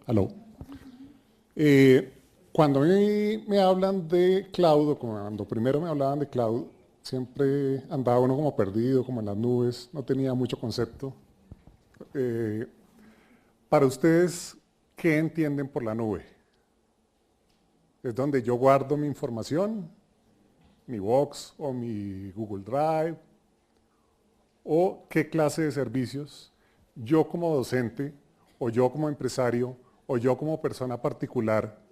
Aló. Cuando a mí me hablan de cloud, o cuando primero me hablaban de cloud, siempre andaba uno como perdido, como en las nubes, no tenía mucho concepto. Eh, para ustedes, ¿qué entienden por la nube? ¿Es donde yo guardo mi información, mi Box o mi Google Drive? ¿O qué clase de servicios yo como docente, o yo como empresario, o yo como persona particular,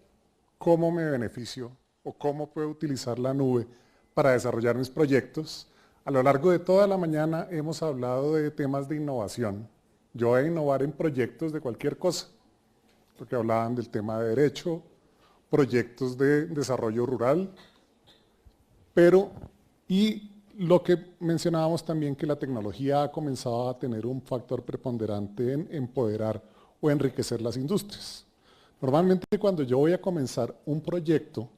cómo me beneficio o cómo puedo utilizar la nube para desarrollar mis proyectos? A lo largo de toda la mañana hemos hablado de temas de innovación. Yo voy a innovar en proyectos de cualquier cosa, porque hablaban del tema de derecho, proyectos de desarrollo rural, pero y lo que mencionábamos también, que la tecnología ha comenzado a tener un factor preponderante en empoderar o enriquecer las industrias. Normalmente cuando yo voy a comenzar un proyecto,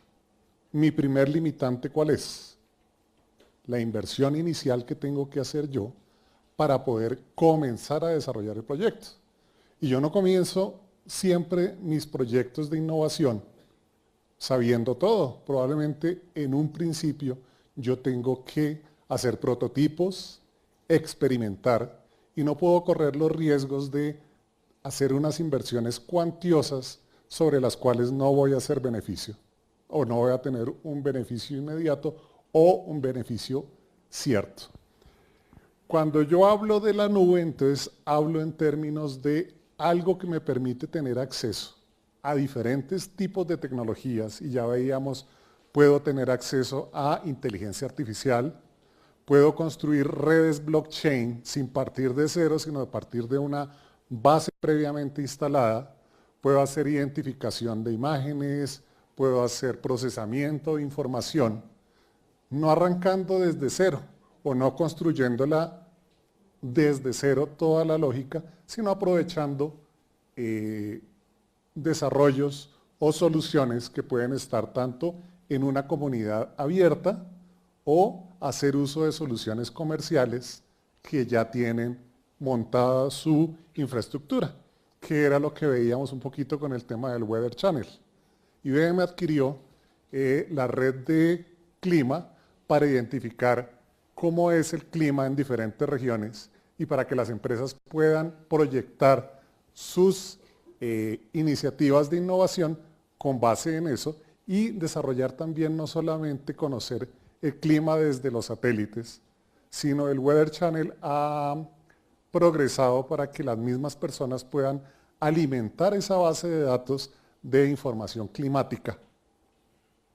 mi primer limitante, ¿cuál es? La inversión inicial que tengo que hacer yo para poder comenzar a desarrollar el proyecto. Y yo no comienzo siempre mis proyectos de innovación sabiendo todo. Probablemente en un principio yo tengo que hacer prototipos, experimentar, y no puedo correr los riesgos de hacer unas inversiones cuantiosas sobre las cuales no voy a hacer beneficio, o no voy a tener un beneficio inmediato o un beneficio cierto. Cuando yo hablo de la nube, entonces hablo en términos de algo que me permite tener acceso a diferentes tipos de tecnologías, y ya veíamos, puedo tener acceso a inteligencia artificial, puedo construir redes blockchain sin partir de cero, sino de partir de una base previamente instalada, puedo hacer identificación de imágenes, puedo hacer procesamiento de información, no arrancando desde cero o no construyéndola desde cero toda la lógica, sino aprovechando desarrollos o soluciones que pueden estar tanto en una comunidad abierta o hacer uso de soluciones comerciales que ya tienen montada su infraestructura, que era lo que veíamos un poquito con el tema del Weather Channel. IBM adquirió la red de clima para identificar cómo es el clima en diferentes regiones y para que las empresas puedan proyectar sus iniciativas de innovación con base en eso, y desarrollar también no solamente conocer el clima desde los satélites, sino el Weather Channel ha progresado para que las mismas personas puedan alimentar esa base de datos de información climática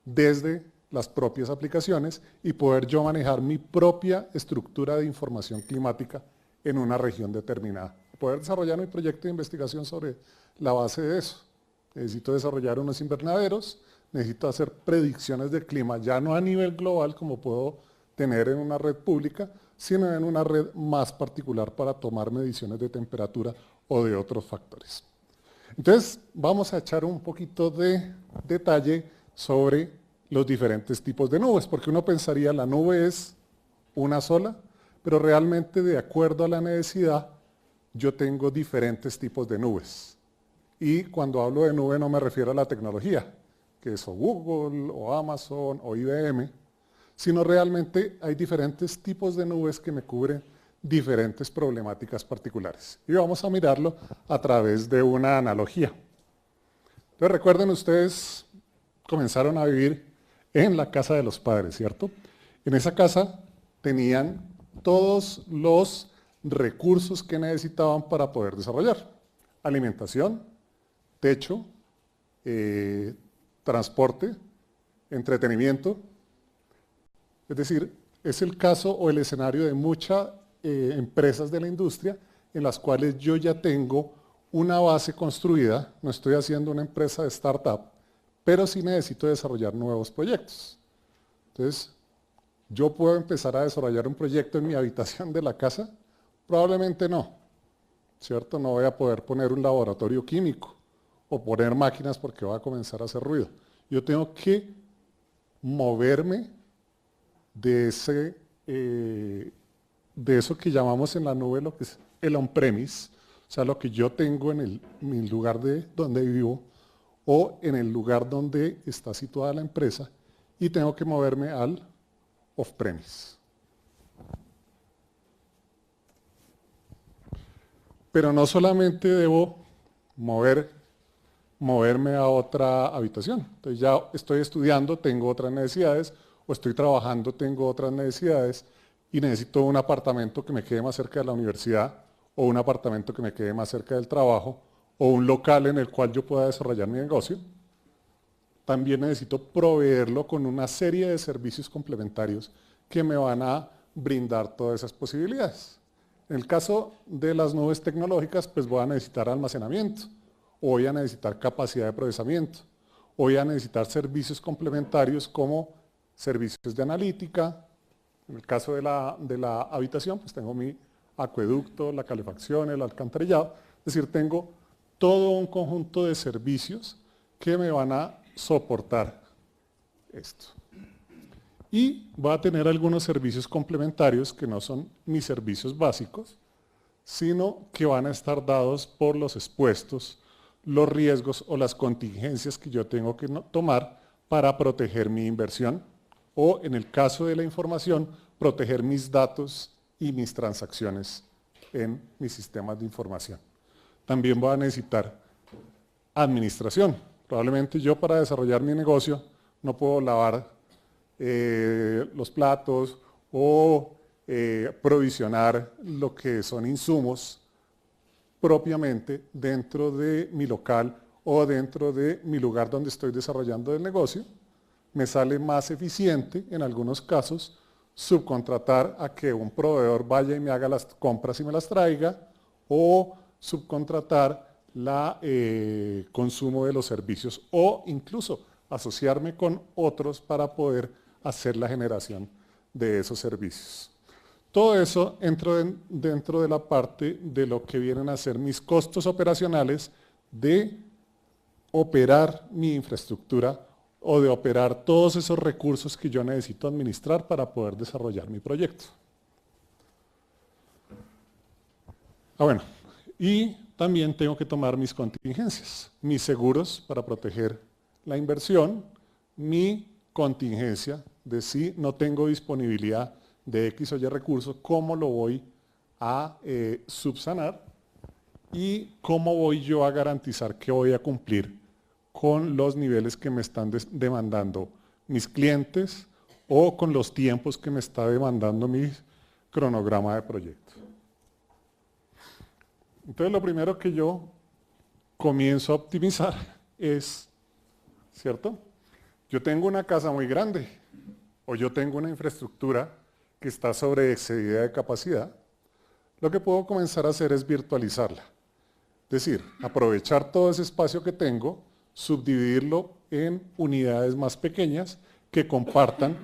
desde las propias aplicaciones y poder yo manejar mi propia estructura de información climática en una región determinada. Poder desarrollar mi proyecto de investigación sobre la base de eso. Necesito desarrollar unos invernaderos, necesito hacer predicciones del clima, ya no a nivel global como puedo tener en una red pública, sino en una red más particular para tomar mediciones de temperatura o de otros factores. Entonces, vamos a echar un poquito de detalle sobre los diferentes tipos de nubes, porque uno pensaría la nube es una sola, pero realmente de acuerdo a la necesidad, yo tengo diferentes tipos de nubes. Y cuando hablo de nube no me refiero a la tecnología, que es o Google, o Amazon, o IBM, sino realmente hay diferentes tipos de nubes que me cubren diferentes problemáticas particulares. Y vamos a mirarlo a través de una analogía. Entonces recuerden, ustedes comenzaron a vivir en la casa de los padres, ¿cierto? En esa casa tenían todos los recursos que necesitaban para poder desarrollar: alimentación, techo, transporte, entretenimiento. Es decir, es el caso o el escenario de muchas empresas de la industria en las cuales yo ya tengo una base construida, no estoy haciendo una empresa de startup, pero sí necesito desarrollar nuevos proyectos. Entonces, ¿yo puedo empezar a desarrollar un proyecto en mi habitación de la casa? Probablemente no, ¿cierto? No voy a poder poner un laboratorio químico o poner máquinas porque va a comenzar a hacer ruido. Yo tengo que moverme de eso que llamamos en la nube lo que es el on-premise, sea, lo que yo tengo en mi lugar de donde vivo o en el lugar donde está situada la empresa, y tengo que moverme al off-premise. Pero no solamente debo moverme a otra habitación. Entonces ya estoy estudiando, tengo otras necesidades, o estoy trabajando, tengo otras necesidades, y necesito un apartamento que me quede más cerca de la universidad, o un apartamento que me quede más cerca del trabajo, o un local en el cual yo pueda desarrollar mi negocio. También necesito proveerlo con una serie de servicios complementarios que me van a brindar todas esas posibilidades. En el caso de las nubes tecnológicas, pues voy a necesitar almacenamiento, o voy a necesitar capacidad de procesamiento, o voy a necesitar servicios complementarios como servicios de analítica. En el caso de la habitación, pues tengo mi acueducto, la calefacción, el alcantarillado. Es decir, tengo todo un conjunto de servicios que me van a soportar esto. Y voy a tener algunos servicios complementarios que no son mis servicios básicos, sino que van a estar dados por los expuestos, los riesgos o las contingencias que yo tengo que tomar para proteger mi inversión, o en el caso de la información, proteger mis datos y mis transacciones en mis sistemas de información. También voy a necesitar administración. Probablemente yo, para desarrollar mi negocio, no puedo lavar los platos o provisionar lo que son insumos propiamente dentro de mi local o dentro de mi lugar donde estoy desarrollando el negocio. Me sale más eficiente, en algunos casos, subcontratar a que un proveedor vaya y me haga las compras y me las traiga, o subcontratar el consumo de los servicios, o incluso asociarme con otros para poder hacer la generación de esos servicios. Todo eso entra dentro de la parte de lo que vienen a ser mis costos operacionales de operar mi infraestructura, o de operar todos esos recursos que yo necesito administrar para poder desarrollar mi proyecto. Bueno, y también tengo que tomar mis contingencias, mis seguros para proteger la inversión, mi contingencia de si no tengo disponibilidad de X o Y recursos, cómo lo voy a subsanar, y cómo voy yo a garantizar que voy a cumplir con los niveles que me están demandando mis clientes, o con los tiempos que me está demandando mi cronograma de proyecto. Entonces, lo primero que yo comienzo a optimizar es, ¿cierto? Yo tengo una casa muy grande, o yo tengo una infraestructura que está sobreexcedida de capacidad. Lo que puedo comenzar a hacer es virtualizarla. Es decir, aprovechar todo ese espacio que tengo, subdividirlo en unidades más pequeñas que compartan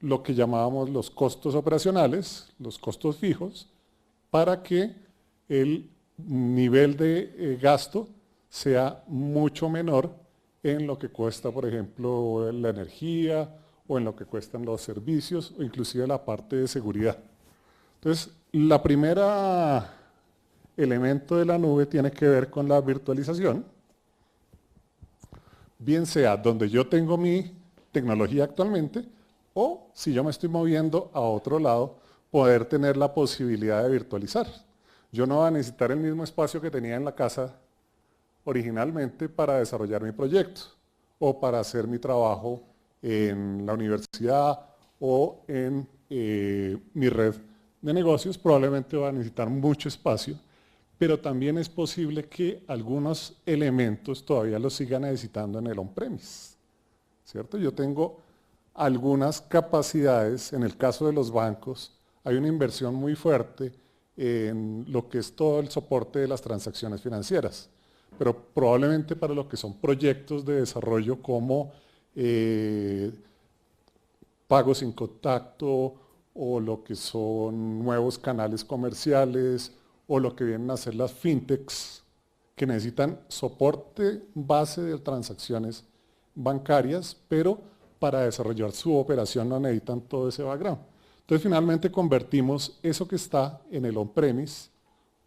lo que llamábamos los costos operacionales, los costos fijos, para que el nivel de gasto sea mucho menor en lo que cuesta, por ejemplo, la energía, o en lo que cuestan los servicios, o inclusive la parte de seguridad. Entonces, la primera elemento de la nube tiene que ver con la virtualización, bien sea donde yo tengo mi tecnología actualmente, o si yo me estoy moviendo a otro lado, poder tener la posibilidad de virtualizar. Yo no voy a necesitar el mismo espacio que tenía en la casa originalmente para desarrollar mi proyecto, o para hacer mi trabajo en la universidad, o en mi red de negocios. Probablemente voy a necesitar mucho espacio, pero también es posible que algunos elementos todavía los siga necesitando en el on-premise, ¿cierto? Yo tengo algunas capacidades. En el caso de los bancos, hay una inversión muy fuerte en lo que es todo el soporte de las transacciones financieras, pero probablemente para lo que son proyectos de desarrollo como pagos sin contacto, o lo que son nuevos canales comerciales, o lo que vienen a ser las fintechs, que necesitan soporte base de transacciones bancarias, pero para desarrollar su operación no necesitan todo ese background. Entonces, finalmente convertimos eso que está en el on-premise,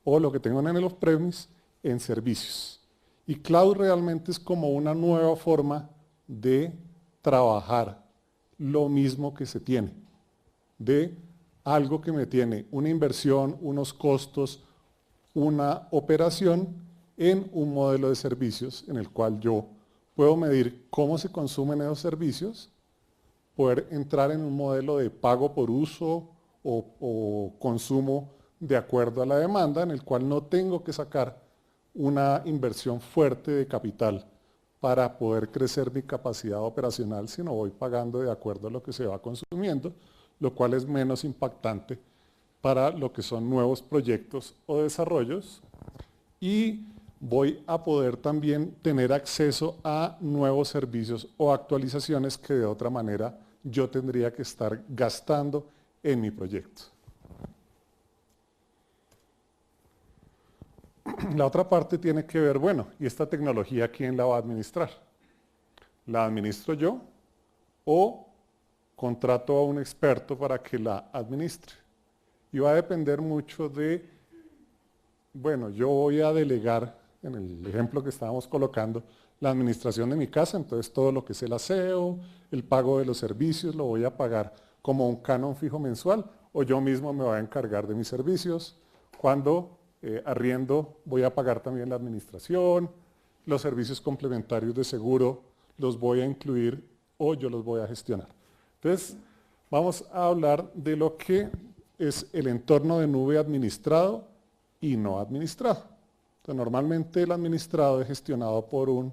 o lo que tengo en el off-premise, en servicios. Y cloud realmente es como una nueva forma de trabajar lo mismo que se tiene, de algo que me tiene una inversión, unos costos, una operación en un modelo de servicios en el cual yo puedo medir cómo se consumen esos servicios, poder entrar en un modelo de pago por uso o consumo de acuerdo a la demanda, en el cual no tengo que sacar una inversión fuerte de capital para poder crecer mi capacidad operacional, sino voy pagando de acuerdo a lo que se va consumiendo, lo cual es menos impactante para lo que son nuevos proyectos o desarrollos, y voy a poder también tener acceso a nuevos servicios o actualizaciones que de otra manera yo tendría que estar gastando en mi proyecto. La otra parte tiene que ver, bueno, ¿y esta tecnología quién la va a administrar? ¿La administro yo o contrato a un experto para que la administre? Y va a depender mucho de, bueno, yo voy a delegar, en el ejemplo que estábamos colocando, la administración de mi casa, entonces todo lo que es el aseo, el pago de los servicios, lo voy a pagar como un canon fijo mensual, o yo mismo me voy a encargar de mis servicios. Cuando arriendo, voy a pagar también la administración, los servicios complementarios de seguro los voy a incluir o yo los voy a gestionar. Entonces, vamos a hablar de lo que es el entorno de nube administrado y no administrado. Entonces, normalmente el administrado es gestionado por un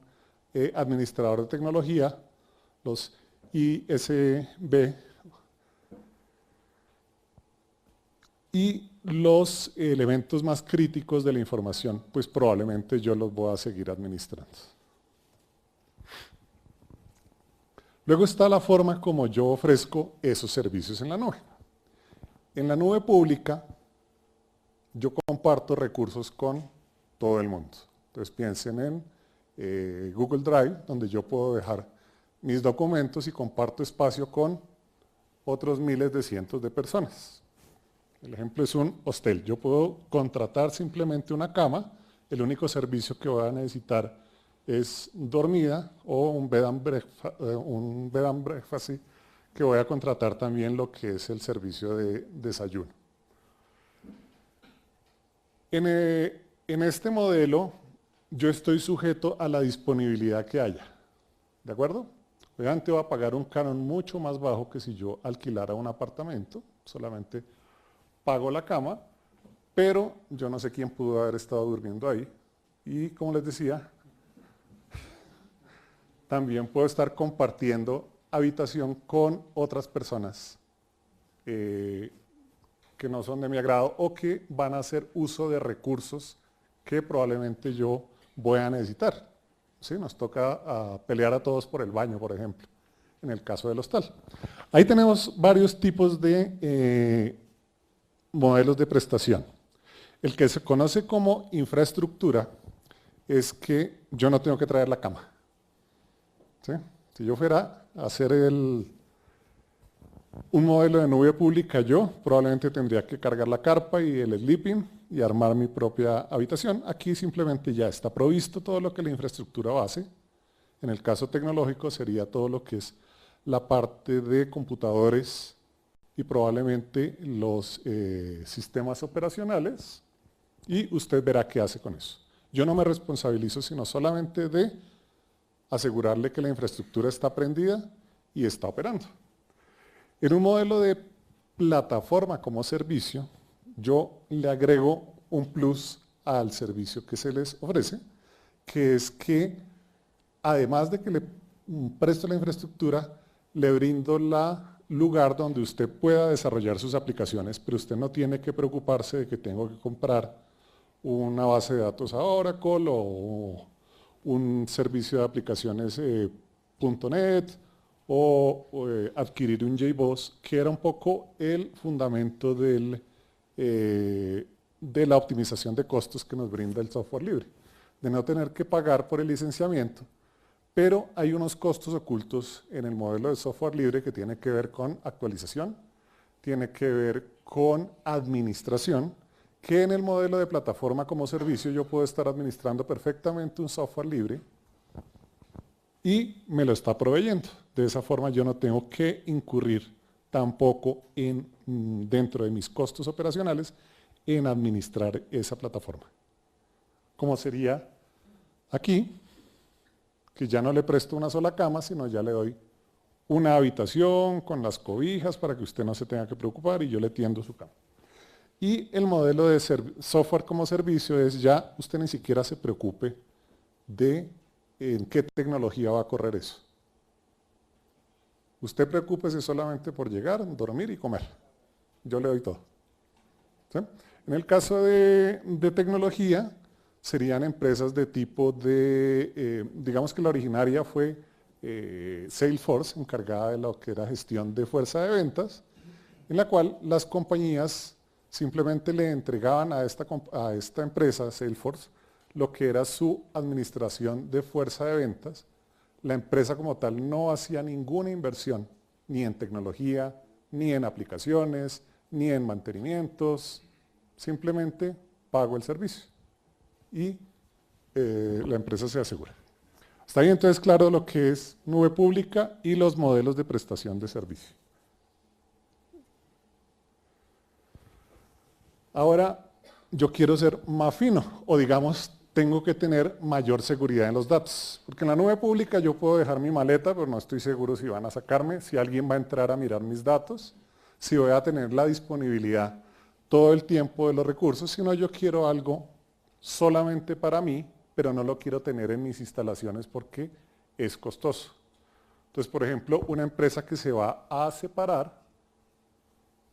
administrador de tecnología, los ISB, y los elementos más críticos de la información, pues probablemente yo los voy a seguir administrando. Luego está la forma como yo ofrezco esos servicios en la nube. En la nube pública, yo comparto recursos con todo el mundo. Entonces piensen en Google Drive, donde yo puedo dejar mis documentos y comparto espacio con otros miles de cientos de personas. El ejemplo es un hostel. Yo puedo contratar simplemente una cama, el único servicio que voy a necesitar es dormida, o un bed and breakfast, sí, que voy a contratar también lo que es el servicio de desayuno. En este modelo yo estoy sujeto a la disponibilidad que haya, ¿de acuerdo? Obviamente voy a pagar un canon mucho más bajo que si yo alquilara un apartamento, solamente pago la cama, pero yo no sé quién pudo haber estado durmiendo ahí. Y como les decía, también puedo estar compartiendo habitación con otras personas que no son de mi agrado o que van a hacer uso de recursos que probablemente yo voy a necesitar. ¿Sí? Nos toca pelear a todos por el baño, por ejemplo, en el caso del hostal. Ahí tenemos varios tipos de modelos de prestación. El que se conoce como infraestructura es que yo no tengo que traer la cama. ¿Sí? Si yo fuera a hacer un modelo de nube pública, yo probablemente tendría que cargar la carpa y el sleeping y armar mi propia habitación. Aquí simplemente ya está provisto todo lo que la infraestructura base. En el caso tecnológico sería todo lo que es la parte de computadores y probablemente los sistemas operacionales, y usted verá qué hace con eso. Yo no me responsabilizo sino solamente de asegurarle que la infraestructura está prendida y está operando. En un modelo de plataforma como servicio, yo le agrego un plus al servicio que se les ofrece, que es que además de que le presto la infraestructura, le brindo la lugar donde usted pueda desarrollar sus aplicaciones, pero usted no tiene que preocuparse de que tengo que comprar una base de datos a Oracle o un servicio de aplicaciones .NET o adquirir un JBoss, que era un poco el fundamento de la optimización de costos que nos brinda el software libre, de no tener que pagar por el licenciamiento. Pero hay unos costos ocultos en el modelo de software libre que tiene que ver con actualización, tiene que ver con administración, que en el modelo de plataforma como servicio yo puedo estar administrando perfectamente un software libre y me lo está proveyendo. De esa forma yo no tengo que incurrir tampoco dentro de mis costos operacionales en administrar esa plataforma. Como sería aquí, que ya no le presto una sola cama, sino ya le doy una habitación con las cobijas para que usted no se tenga que preocupar y yo le tiendo su cama. Y el modelo de software como servicio es ya usted ni siquiera se preocupe de en qué tecnología va a correr eso. Usted preocúpese solamente por llegar, dormir y comer. Yo le doy todo. ¿Sí? En el caso de tecnología, serían empresas de tipo de, digamos que la originaria fue Salesforce, encargada de lo que era gestión de fuerza de ventas, en la cual las compañías simplemente le entregaban a esta empresa, Salesforce, lo que era su administración de fuerza de ventas. La empresa como tal no hacía ninguna inversión, ni en tecnología, ni en aplicaciones, ni en mantenimientos, simplemente pago el servicio y la empresa se asegura. Está ahí entonces claro lo que es nube pública y los modelos de prestación de servicio. Ahora, yo quiero ser más fino, o digamos, tengo que tener mayor seguridad en los datos. Porque en la nube pública yo puedo dejar mi maleta, pero no estoy seguro si van a sacarme, si alguien va a entrar a mirar mis datos, si voy a tener la disponibilidad todo el tiempo de los recursos, sino yo quiero algo solamente para mí, pero no lo quiero tener en mis instalaciones porque es costoso. Entonces, por ejemplo, una empresa que se va a separar,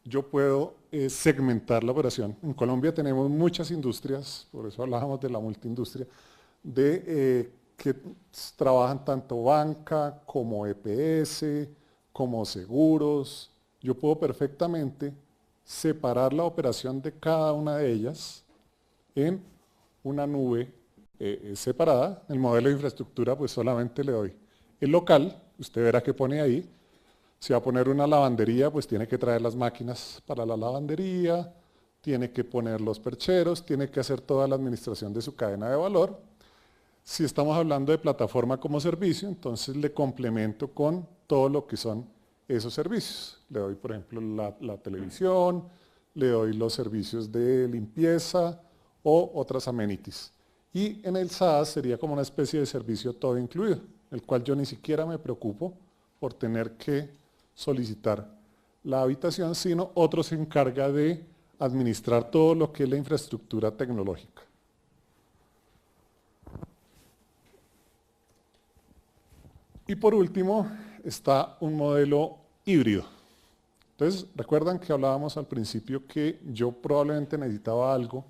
yo puedo segmentar la operación. En Colombia tenemos muchas industrias, por eso hablábamos de la multiindustria, que trabajan tanto banca como EPS, como seguros. Yo puedo perfectamente separar la operación de cada una de ellas en una nube separada. El modelo de infraestructura pues solamente le doy el local, usted verá que pone ahí. Si va a poner una lavandería, pues tiene que traer las máquinas para la lavandería, tiene que poner los percheros, tiene que hacer toda la administración de su cadena de valor. Si estamos hablando de plataforma como servicio, entonces le complemento con todo lo que son esos servicios. Le doy, por ejemplo, la televisión, le doy los servicios de limpieza o otras amenities. Y en el SaaS sería como una especie de servicio todo incluido, el cual yo ni siquiera me preocupo por tener que solicitar la habitación, sino otro se encarga de administrar todo lo que es la infraestructura tecnológica. Y por último está un modelo híbrido. Entonces, recuerdan que hablábamos al principio que yo probablemente necesitaba algo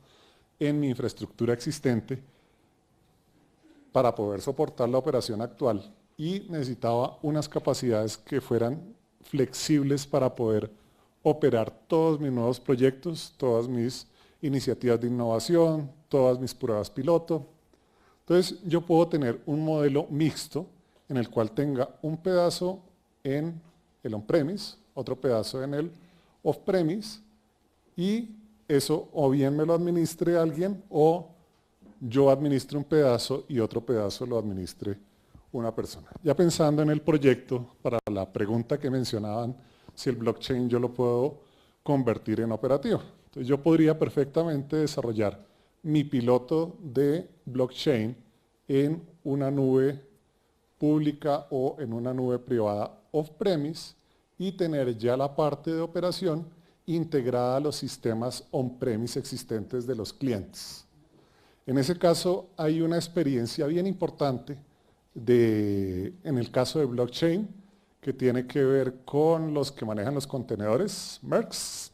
en mi infraestructura existente para poder soportar la operación actual y necesitaba unas capacidades que fueran flexibles para poder operar todos mis nuevos proyectos, todas mis iniciativas de innovación, todas mis pruebas piloto. Entonces yo puedo tener un modelo mixto en el cual tenga un pedazo en el on-premise, otro pedazo en el off-premise y eso o bien me lo administre alguien o yo administre un pedazo y otro pedazo lo administre una persona. Ya pensando en el proyecto, para la pregunta que mencionaban, si el blockchain yo lo puedo convertir en operativo. Entonces yo podría perfectamente desarrollar mi piloto de blockchain en una nube pública o en una nube privada off-premise y tener ya la parte de operación integrada a los sistemas on-premise existentes de los clientes. En ese caso hay una experiencia bien importante en el caso de blockchain, que tiene que ver con los que manejan los contenedores, Merx.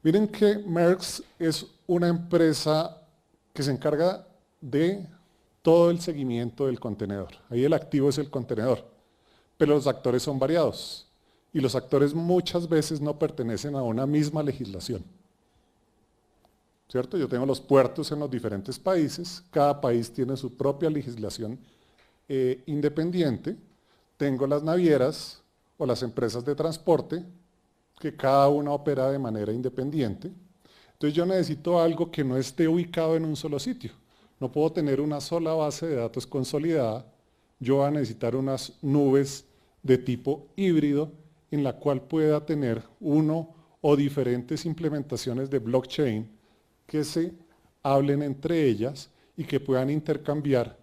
Miren que Merx es una empresa que se encarga de todo el seguimiento del contenedor. Ahí el activo es el contenedor, pero los actores son variados y los actores muchas veces no pertenecen a una misma legislación. ¿Cierto? Yo tengo los puertos en los diferentes países, cada país tiene su propia legislación independiente, tengo las navieras o las empresas de transporte, que cada una opera de manera independiente. Entonces yo necesito algo que no esté ubicado en un solo sitio. No puedo tener una sola base de datos consolidada. Yo voy a necesitar unas nubes de tipo híbrido en la cual pueda tener uno o diferentes implementaciones de blockchain que se hablen entre ellas y que puedan intercambiar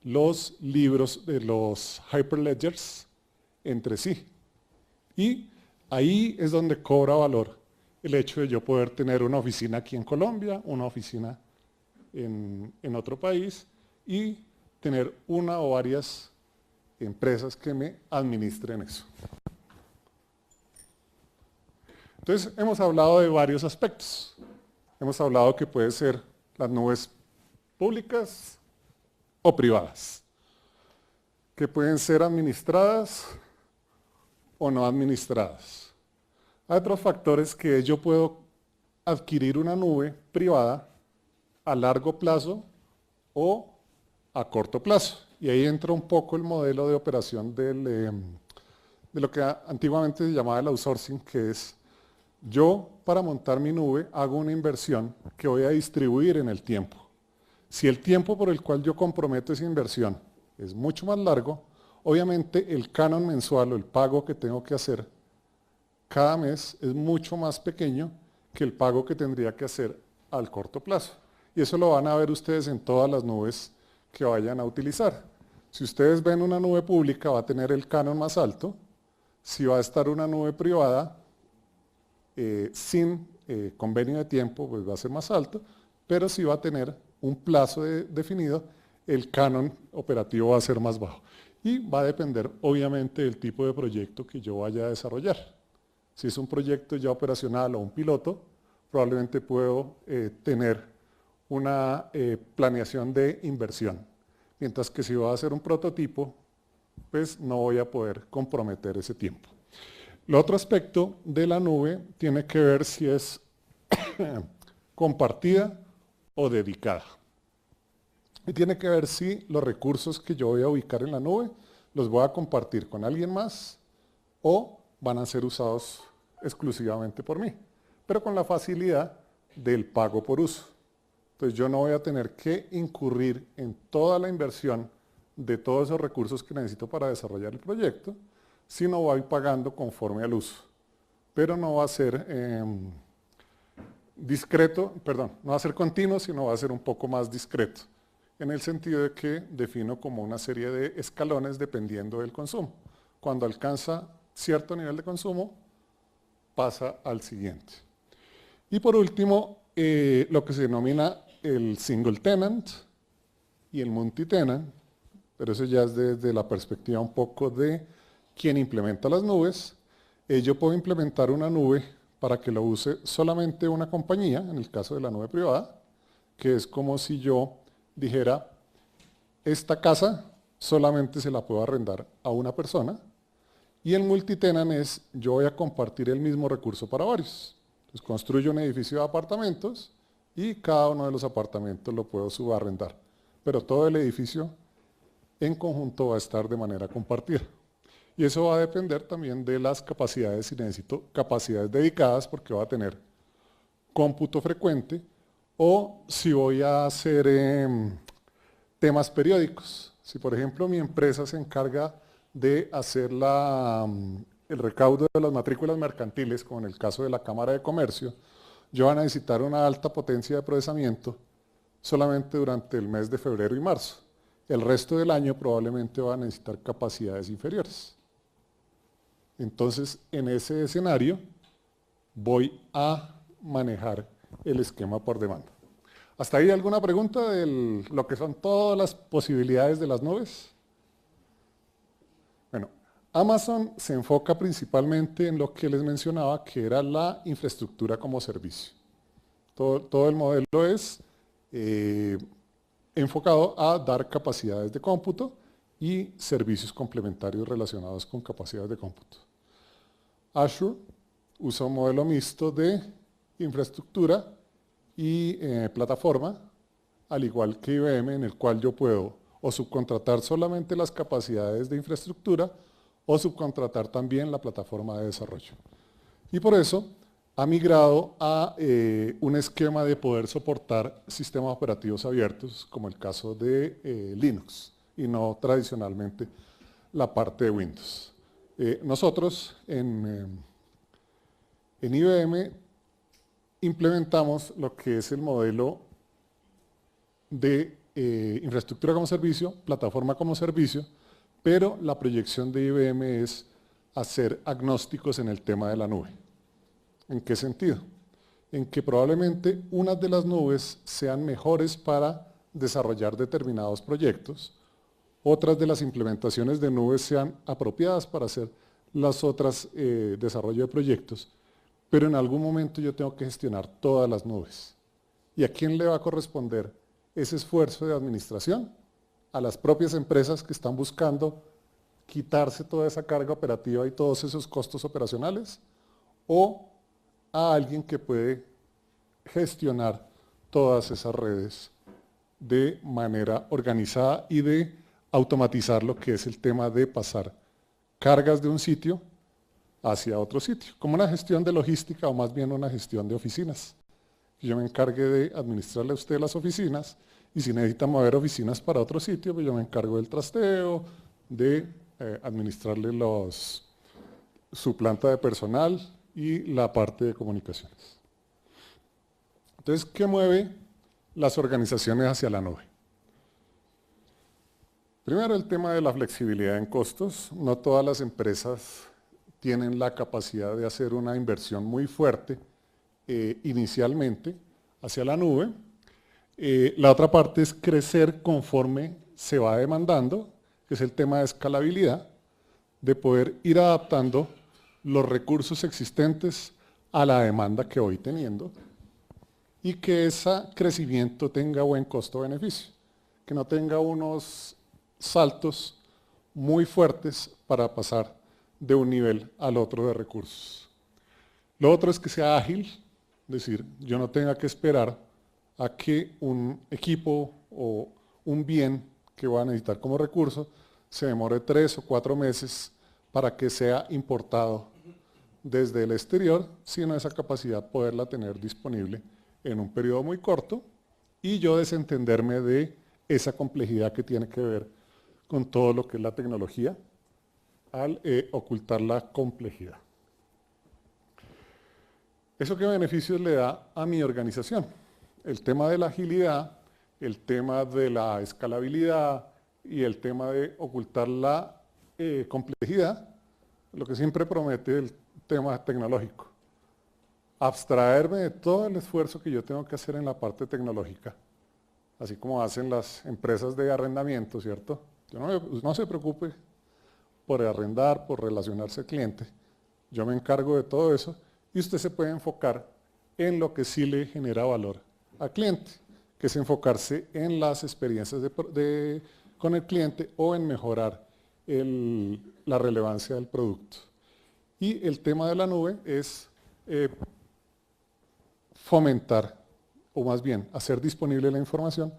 los libros de los hyperledgers entre sí. Y ahí es donde cobra valor el hecho de yo poder tener una oficina aquí en Colombia, una oficina en otro país y tener una o varias empresas que me administren eso. Entonces, hemos hablado de varios aspectos. Hemos hablado que puede ser las nubes públicas o privadas, que pueden ser administradas o no administradas. Hay otros factores que yo puedo adquirir una nube privada a largo plazo o a corto plazo. Y ahí entra un poco el modelo de operación de lo que antiguamente se llamaba el outsourcing, que es yo para montar mi nube hago una inversión que voy a distribuir en el tiempo. Si el tiempo por el cual yo comprometo esa inversión es mucho más largo, obviamente el canon mensual o el pago que tengo que hacer cada mes es mucho más pequeño que el pago que tendría que hacer al corto plazo. Y eso lo van a ver ustedes en todas las nubes que vayan a utilizar. Si ustedes ven una nube pública va a tener el canon más alto. Si va a estar una nube privada sin convenio de tiempo, pues va a ser más alto. Pero si va a tener un plazo definido, el canon operativo va a ser más bajo. Y va a depender obviamente del tipo de proyecto que yo vaya a desarrollar. Si es un proyecto ya operacional o un piloto, probablemente puedo tener una planeación de inversión. Mientras que si voy a hacer un prototipo, pues no voy a poder comprometer ese tiempo. El otro aspecto de la nube tiene que ver si es compartida o dedicada. Y tiene que ver si los recursos que yo voy a ubicar en la nube los voy a compartir con alguien más o van a ser usados exclusivamente por mí, pero con la facilidad del pago por uso. Entonces yo no voy a tener que incurrir en toda la inversión de todos esos recursos que necesito para desarrollar el proyecto, sino voy pagando conforme al uso. Pero no va a ser no va a ser continuo, sino va a ser un poco más discreto, en el sentido de que defino como una serie de escalones dependiendo del consumo. Cuando alcanza cierto nivel de consumo, pasa al siguiente. Y por último, lo que se denomina el single tenant y el multi-tenant, pero eso ya es desde la perspectiva un poco de quien implementa las nubes. Yo puedo implementar una nube para que lo use solamente una compañía, en el caso de la nube privada, que es como si yo dijera, esta casa solamente se la puedo arrendar a una persona, y el multitenant es, yo voy a compartir el mismo recurso para varios. Entonces construyo un edificio de apartamentos y cada uno de los apartamentos lo puedo subarrendar, pero todo el edificio en conjunto va a estar de manera compartida. Y eso va a depender también de las capacidades, si necesito capacidades dedicadas porque va a tener cómputo frecuente, o si voy a hacer temas periódicos. Si por ejemplo mi empresa se encarga de hacer el recaudo de las matrículas mercantiles, como en el caso de la Cámara de Comercio, yo voy a necesitar una alta potencia de procesamiento solamente durante el mes de febrero y marzo. El resto del año probablemente va a necesitar capacidades inferiores. Entonces, en ese escenario, voy a manejar el esquema por demanda. ¿Hasta ahí alguna pregunta de lo que son todas las posibilidades de las nubes? Bueno, Amazon se enfoca principalmente en lo que les mencionaba, que era la infraestructura como servicio. Todo el modelo es enfocado a dar capacidades de cómputo y servicios complementarios relacionados con capacidades de cómputo. Azure usa un modelo mixto de infraestructura y plataforma, al igual que IBM, en el cual yo puedo o subcontratar solamente las capacidades de infraestructura o subcontratar también la plataforma de desarrollo. Y por eso ha migrado a un esquema de poder soportar sistemas operativos abiertos, como el caso de Linux, y no tradicionalmente la parte de Windows. Nosotros en IBM implementamos lo que es el modelo de infraestructura como servicio, plataforma como servicio, pero la proyección de IBM es hacer agnósticos en el tema de la nube. ¿En qué sentido? En que probablemente unas de las nubes sean mejores para desarrollar determinados proyectos, otras de las implementaciones de nubes sean apropiadas para hacer las otras desarrollo de proyectos, pero en algún momento yo tengo que gestionar todas las nubes. ¿Y a quién le va a corresponder ese esfuerzo de administración? A las propias empresas que están buscando quitarse toda esa carga operativa y todos esos costos operacionales, o a alguien que puede gestionar todas esas redes de manera organizada y de automatizar lo que es el tema de pasar cargas de un sitio hacia otro sitio, como una gestión de logística o más bien una gestión de oficinas. Yo me encargue de administrarle a usted las oficinas y si necesita mover oficinas para otro sitio, pues yo me encargo del trasteo, de administrarle su planta de personal y la parte de comunicaciones. Entonces, ¿qué mueve las organizaciones hacia la nube? Primero, el tema de la flexibilidad en costos. No todas las empresas tienen la capacidad de hacer una inversión muy fuerte inicialmente hacia la nube. La otra parte es crecer conforme se va demandando, que es el tema de escalabilidad, de poder ir adaptando los recursos existentes a la demanda que voy teniendo y que ese crecimiento tenga buen costo-beneficio, que no tenga unos saltos muy fuertes para pasar de un nivel al otro de recursos. Lo otro es que sea ágil, es decir, yo no tenga que esperar a que un equipo o un bien que voy a necesitar como recurso se demore 3 o 4 meses para que sea importado desde el exterior, sino esa capacidad poderla tener disponible en un periodo muy corto y yo desentenderme de esa complejidad que tiene que ver con todo lo que es la tecnología al ocultar la complejidad. ¿Eso qué beneficios le da a mi organización? El tema de la agilidad, el tema de la escalabilidad y el tema de ocultar la complejidad, lo que siempre promete el tema tecnológico. Abstraerme de todo el esfuerzo que yo tengo que hacer en la parte tecnológica, así como hacen las empresas de arrendamiento, ¿cierto? No se preocupe por arrendar, por relacionarse al cliente. Yo me encargo de todo eso y usted se puede enfocar en lo que sí le genera valor al cliente, que es enfocarse en las experiencias con el cliente o en mejorar la relevancia del producto. Y el tema de la nube es fomentar, o más bien hacer disponible la información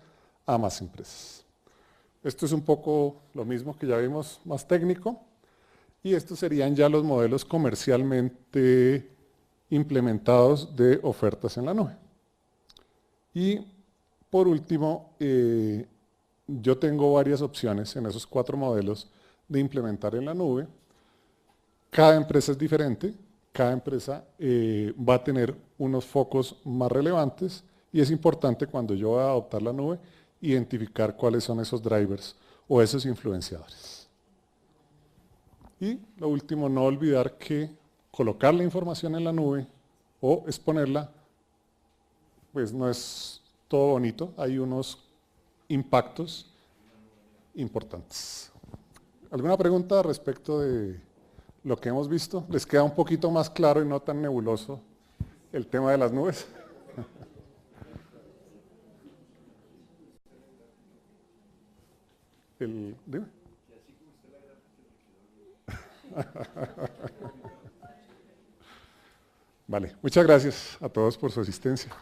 a más empresas. Esto es un poco lo mismo que ya vimos, más técnico, y estos serían ya los modelos comercialmente implementados de ofertas en la nube. Y por último, yo tengo varias opciones en esos 4 modelos de implementar en la nube. Cada empresa es diferente, cada empresa va a tener unos focos más relevantes y es importante cuando yo voy a adoptar la nube identificar cuáles son esos drivers o esos influenciadores. Y lo último, no olvidar que colocar la información en la nube o exponerla, pues no es todo bonito, hay unos impactos importantes. ¿Alguna pregunta respecto de lo que hemos visto? ¿Les queda un poquito más claro y no tan nebuloso el tema de las nubes? Dime. Vale, muchas gracias a todos por su asistencia.